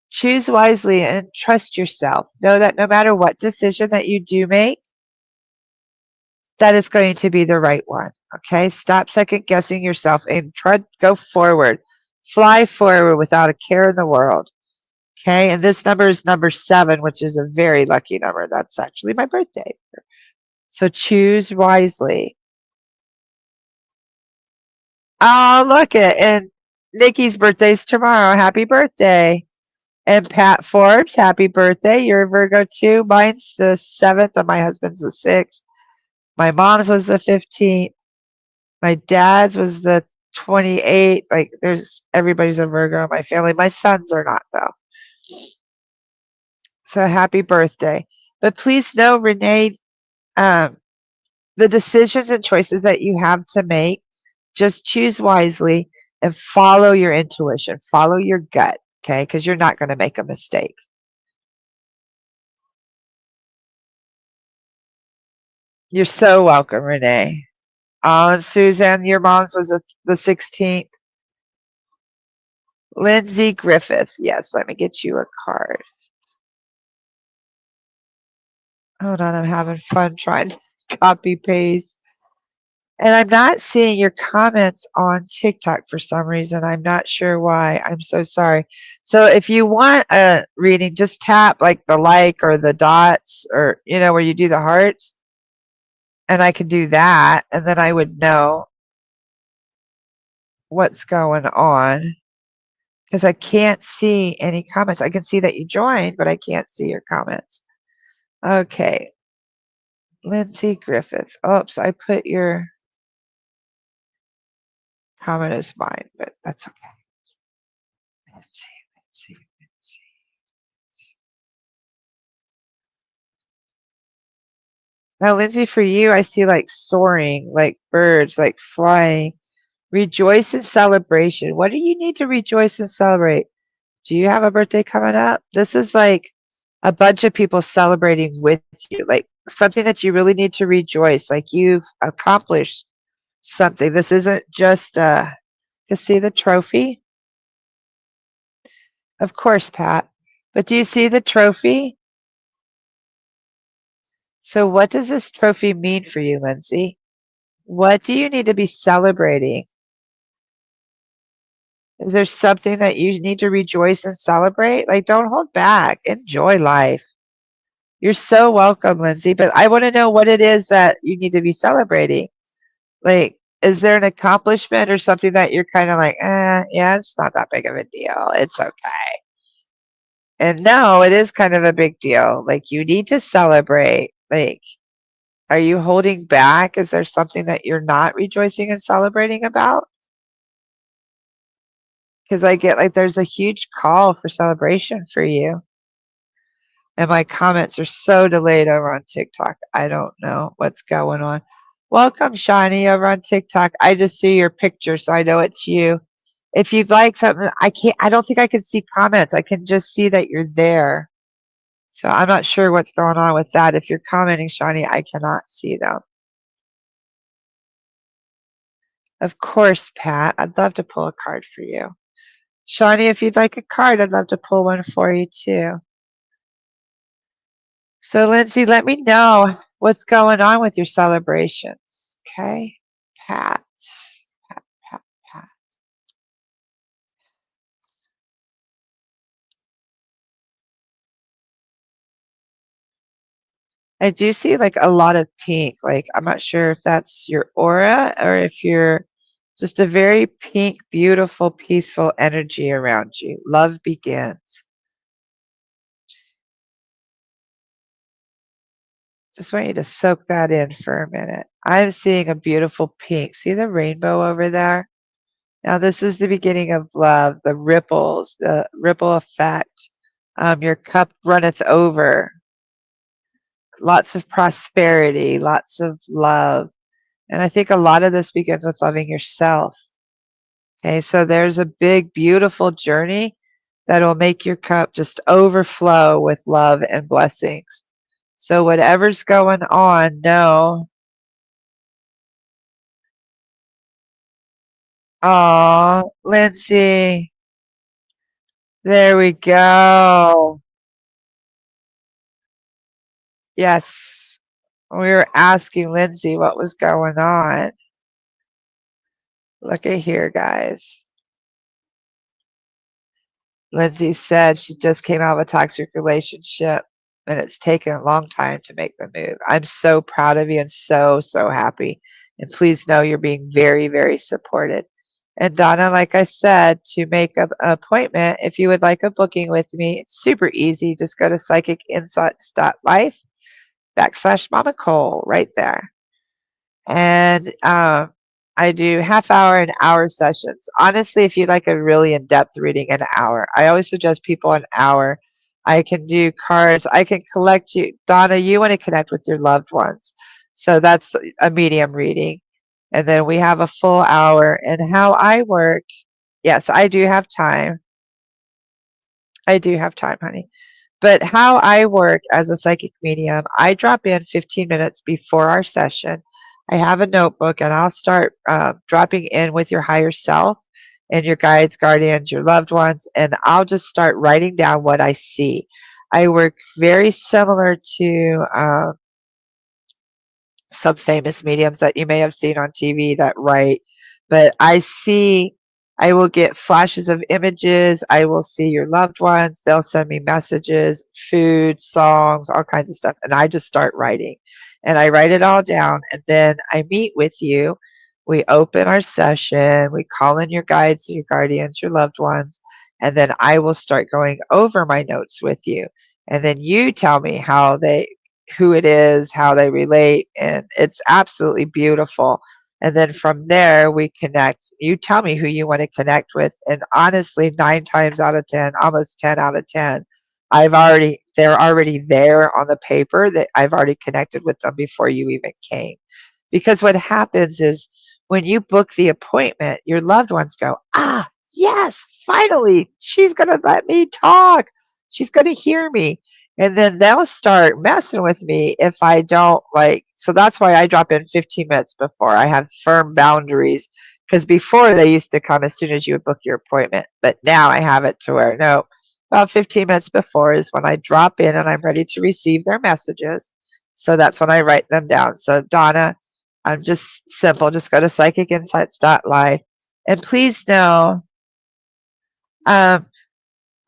Choose wisely and trust yourself. Know that no matter what decision that you do make, that is going to be the right one. Okay? Stop second guessing yourself and go forward. Fly forward without a care in the world. Okay? And this number is number 7, which is a very lucky number. That's actually my birthday. So choose wisely. Oh, look it. And Nikki's birthday's tomorrow. Happy birthday. And Pat Forbes, happy birthday. You're a Virgo too. Mine's the 7th and my husband's the 6th. My mom's was the 15th. My dad's was the 28th. Like, everybody's a Virgo in my family. My sons are not, though. So happy birthday. But please know, Renee, um, the decisions and choices that you have to make, just choose wisely and follow your intuition, follow your gut, okay? Because you're not going to make a mistake. You're so welcome, Renee. And Suzanne, your mom's was the 16th. Lindsay Griffith. Yes, let me get you a card. Hold on, I'm having fun trying to copy paste. And I'm not seeing your comments on TikTok for some reason. I'm not sure why. I'm so sorry. So if you want a reading, just tap like the like or the dots or, where you do the hearts. And I can do that. And then I would know what's going on because I can't see any comments. I can see that you joined, but I can't see your comments. Okay. Lindsay Griffith. Oops, I put your comment as mine, but that's okay. Lindsay. Now, Lindsay, for you, I see like soaring, like birds, like flying. Rejoice in celebration. What do you need to rejoice and celebrate? Do you have a birthday coming up? This is like a bunch of people celebrating with you, like something that you really need to rejoice, like you've accomplished something. This isn't just to see the trophy. Of course, Pat. But do you see the trophy? So what does this trophy mean for you, Lindsay? What do you need to be celebrating? Is there something that you need to rejoice and celebrate? Like, don't hold back. Enjoy life. You're so welcome, Lindsay. But I want to know what it is that you need to be celebrating. Like, is there an accomplishment or something that you're kind of like, yeah, it's not that big of a deal. It's okay. And no, it is kind of a big deal. Like, you need to celebrate. Like, are you holding back? Is there something that you're not rejoicing and celebrating about? Because I get like there's a huge call for celebration for you. And my comments are so delayed over on TikTok. I don't know what's going on. Welcome, Shani, over on TikTok. I just see your picture, so I know it's you. If you'd like something, I don't think I can see comments. I can just see that you're there. So I'm not sure what's going on with that. If you're commenting, Shani, I cannot see them. Of course, Pat. I'd love to pull a card for you. Shani, if you'd like a card, I'd love to pull one for you too. So, Lindsay, let me know what's going on with your celebrations. Okay? Pat. Pat. I do see like a lot of pink. Like, I'm not sure if that's your aura or if you're just a very pink, beautiful, peaceful energy around you. Love begins. Just want you to soak that in for a minute. I'm seeing a beautiful pink. See the rainbow over there? Now, this is the beginning of love, the ripples, the ripple effect. Your cup runneth over. Lots of prosperity, lots of love. And I think a lot of this begins with loving yourself. Okay, so there's a big, beautiful journey that will make your cup just overflow with love and blessings. So whatever's going on, know. Oh, Lindsay. There we go. Yes. We were asking Lindsay what was going on. Look at here, guys. Lindsay said she just came out of a toxic relationship and it's taken a long time to make the move. I'm so proud of you and so, so happy. And please know you're being very, very supported. And Donna, like I said, to make an appointment, if you would like a booking with me, it's super easy. Just go to PsychicInsights.Life /MamaCole right there. And I do half hour and hour sessions. Honestly, if you'd like a really in-depth reading, an hour. I always suggest people an hour. I can do cards. I can collect you. Donna, you want to connect with your loved ones. So that's a medium reading. And then we have a full hour. And how I work, yes, I do have time. I do have time, honey. But how I work as a psychic medium, I drop in 15 minutes before our session. I have a notebook and I'll start dropping in with your higher self and your guides, guardians, your loved ones, and I'll just start writing down what I see. I work very similar to some famous mediums that you may have seen on TV that write, but I will get flashes of images. I will see your loved ones. They'll send me messages, food, songs, all kinds of stuff. And I just start writing. And I write it all down. And then I meet with you. We open our session. We call in your guides, your guardians, your loved ones. And then I will start going over my notes with you. And then you tell me who it is, how they relate, and it's absolutely beautiful. And then from there, we connect. You tell me who you want to connect with, and honestly, 9 times out of 10, almost 10 out of 10, they're already there on the paper that I've already connected with them before you even came. Because what happens is when you book the appointment, your loved ones go, ah, yes, finally, she's going to let me talk. She's going to hear me. And then they'll start messing with me if I don't so that's why I drop in 15 minutes before. I have firm boundaries because before they used to come as soon as you would book your appointment. But now I have it to where, no, about 15 minutes before is when I drop in and I'm ready to receive their messages. So that's when I write them down. So Donna, I'm just simple. Just go to PsychicInsights.Life. And please know,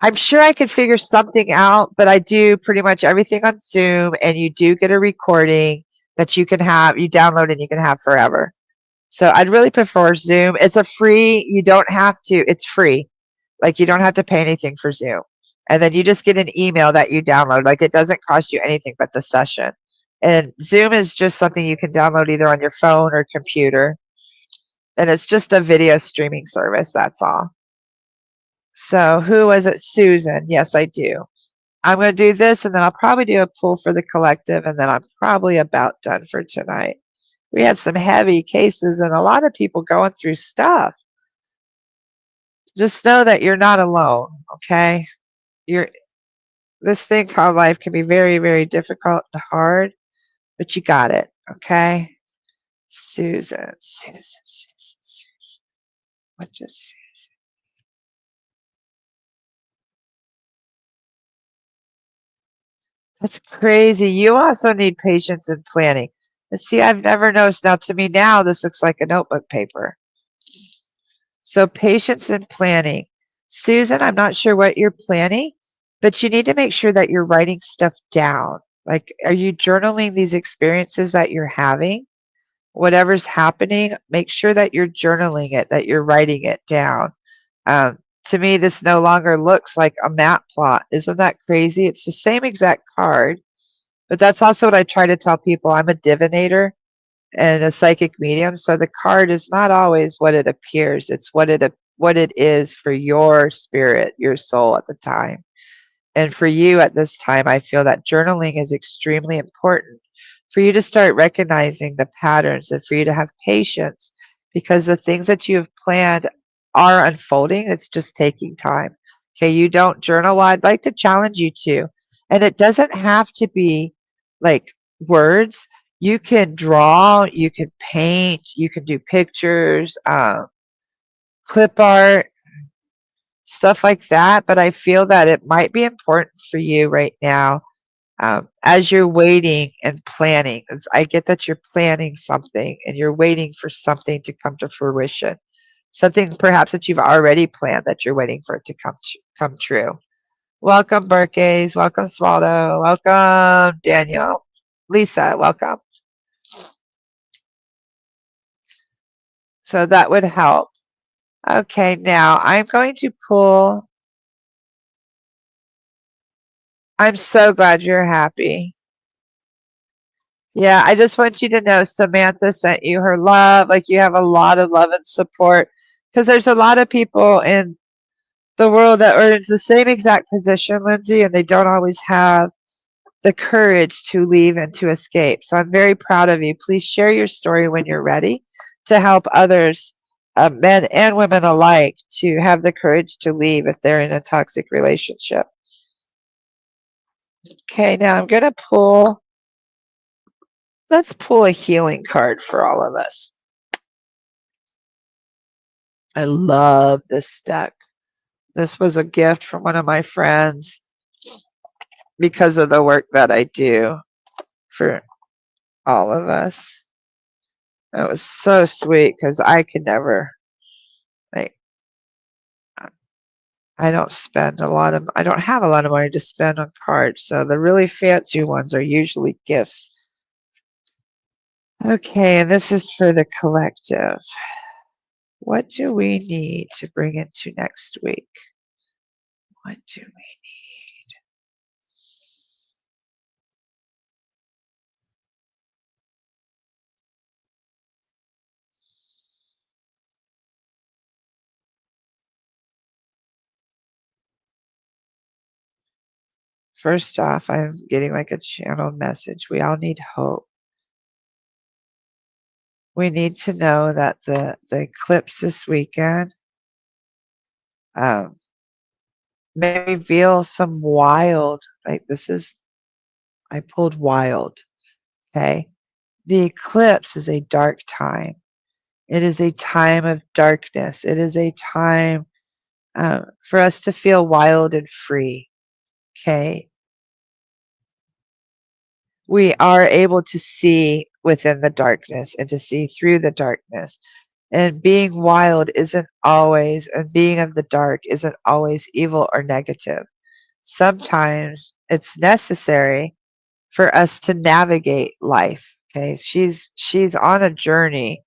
I'm sure I could figure something out, but I do pretty much everything on Zoom, and you do get a recording that you download and you can have forever. So I'd really prefer Zoom. It's it's free. Like you don't have to pay anything for Zoom. And then you just get an email that you download. Like it doesn't cost you anything but the session. And Zoom is just something you can download either on your phone or computer. And it's just a video streaming service, that's all. So who was it? Susan. Yes, I do. I'm going to do this, and then I'll probably do a pull for the collective, and then I'm probably about done for tonight. We had some heavy cases and a lot of people going through stuff. Just know that you're not alone, okay? This thing called life can be very, very difficult and hard, but you got it, okay? Susan. What is Susan? That's crazy. You also need patience and planning. And see, I've never noticed. Now, to me now, this looks like a notebook paper. So patience and planning. Susan, I'm not sure what you're planning, but you need to make sure that you're writing stuff down. Like, are you journaling these experiences that you're having? Whatever's happening, make sure that you're journaling it, that you're writing it down. To me, this no longer looks like a map plot. Isn't that crazy? It's the same exact card, but that's also what I try to tell people. I'm a divinator and a psychic medium, so the card is not always what it appears. It's what it is for your spirit, your soul at the time. And for you at this time, I feel that journaling is extremely important for you to start recognizing the patterns and for you to have patience because the things that you have planned are unfolding. It's just taking time. Okay, you don't journal. Well, I'd like to challenge you to. And it doesn't have to be like words. You can draw, you can paint, you can do pictures, clip art, stuff like that. But I feel that it might be important for you right now as you're waiting and planning. I get that you're planning something and you're waiting for something to come to fruition. Something perhaps that you've already planned that you're waiting for it to come true. Welcome, Burkeys. Welcome, Swallow. Welcome, Daniel. Lisa, welcome. So that would help. Okay, now I'm going to pull. I'm so glad you're happy. Yeah, I just want you to know Samantha sent you her love. Like you have a lot of love and support because there's a lot of people in the world that are in the same exact position, Lindsay, and they don't always have the courage to leave and to escape. So I'm very proud of you. Please share your story when you're ready to help others, men and women alike, to have the courage to leave if they're in a toxic relationship. Okay, now I'm going to let's pull a healing card for all of us. I love this deck. This was a gift from one of my friends because of the work that I do for all of us. It was so sweet because I could never, like, I don't have a lot of money to spend on cards. So the really fancy ones are usually gifts. Okay, and this is for the collective. What do we need to bring into next week? What do we need? First off, I'm getting like a channeled message. We all need hope. We need to know that the eclipse this weekend may reveal some wild, like I pulled wild, okay? The eclipse is a dark time. It is a time of darkness. It is a time for us to feel wild and free, okay? We are able to see within the darkness and to see through the darkness. And being wild isn't always, and being of the dark isn't always evil or negative. Sometimes it's necessary for us to navigate life. Okay, she's on a journey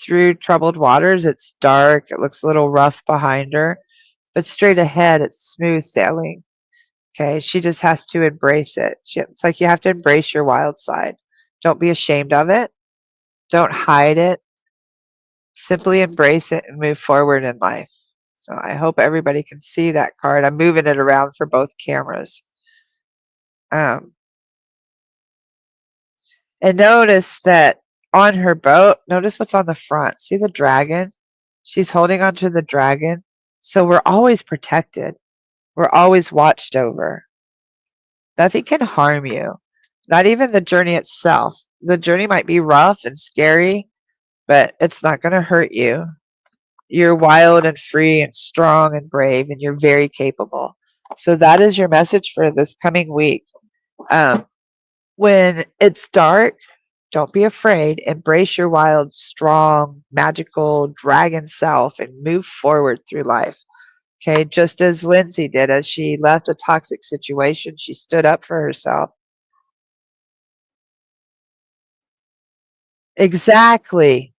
through troubled waters. It's dark. It looks a little rough behind her, but straight ahead, it's smooth sailing. Okay, she just has to embrace it. It's like you have to embrace your wild side. Don't be ashamed of it. Don't hide it. Simply embrace it and move forward in life. So I hope everybody can see that card. I'm moving it around for both cameras. And notice that on her boat, notice what's on the front. See the dragon? She's holding onto the dragon. So we're always protected. We're always watched over. Nothing can harm you. Not even the journey itself. The journey might be rough and scary, but it's not going to hurt you. You're wild and free and strong and brave, and you're very capable. So that is your message for this coming week. When it's dark, don't be afraid. Embrace your wild, strong, magical dragon self and move forward through life. Okay, just as Lindsay did, as she left a toxic situation, she stood up for herself. Exactly.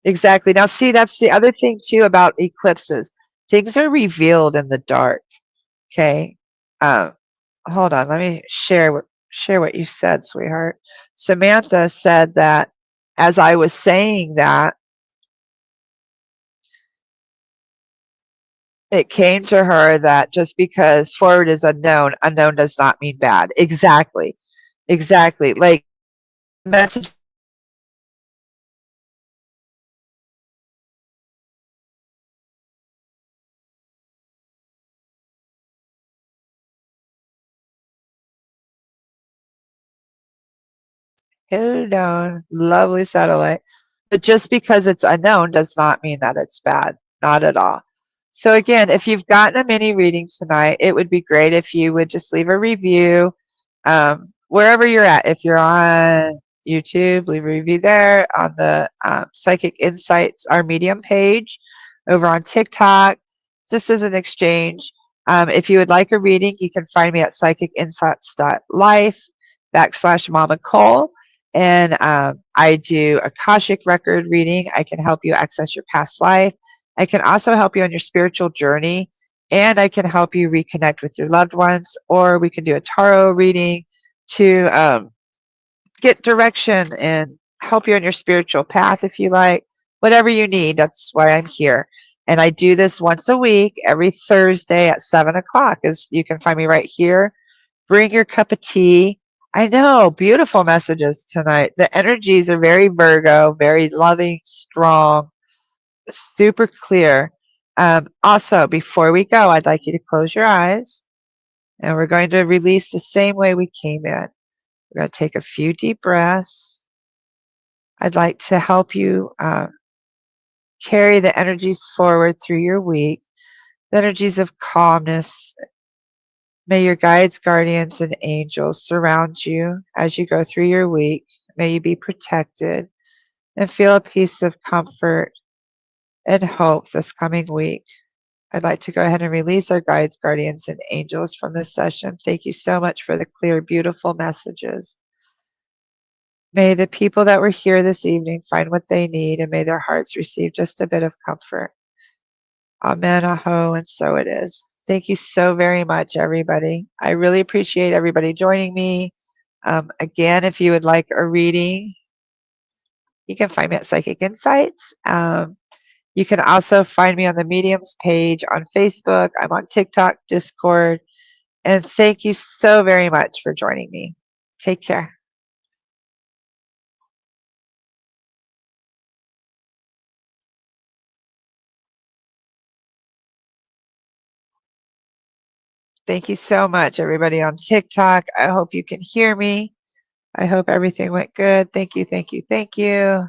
Exactly. Now, see, that's the other thing too about eclipses. Things are revealed in the dark. Okay. Um, hold on. Let me share what you said, sweetheart. Samantha said that as I was saying that, it came to her that just because forward is unknown, unknown does not mean bad. Exactly. Exactly. Like message unknown, lovely satellite. But just because it's unknown does not mean that it's bad. Not at all. So again, if you've gotten a mini reading tonight, it would be great if you would just leave a review wherever you're at. If you're on YouTube, leave a review there. On the Psychic Insights, our Medium page. Over on TikTok, just as an exchange. If you would like a reading, you can find me at PsychicInsights.Life /MamaCole. And I do Akashic record reading. I can help you access your past life. I can also help you on your spiritual journey, and I can help you reconnect with your loved ones, or we can do a tarot reading to get direction and help you on your spiritual path if you like. Whatever you need, that's why I'm here. And I do this once a week, every Thursday at 7 o'clock. You can find me right here. Bring your cup of tea. I know, beautiful messages tonight. The energies are very Virgo, very loving, strong, super clear. Also, before we go, I'd like you to close your eyes, and we're going to release the same way we came in. We're going to take a few deep breaths. I'd like to help you carry the energies forward through your week, the energies of calmness. May your guides, guardians, and angels surround you as you go through your week. May you be protected and feel a piece of comfort and hope this coming week. I'd like to go ahead and release our guides, guardians, and angels from this session. Thank you so much for the clear, beautiful messages. May the people that were here this evening find what they need, and may their hearts receive just a bit of comfort. Amen, aho, and so it is. Thank you so very much, everybody. I really appreciate everybody joining me. Again, if you would like a reading, you can find me at Psychic Insights. You can also find me on the Mediums page on Facebook. I'm on TikTok, Discord. And thank you so very much for joining me. Take care. Thank you so much, everybody on TikTok. I hope you can hear me. I hope everything went good. Thank you, thank you, thank you.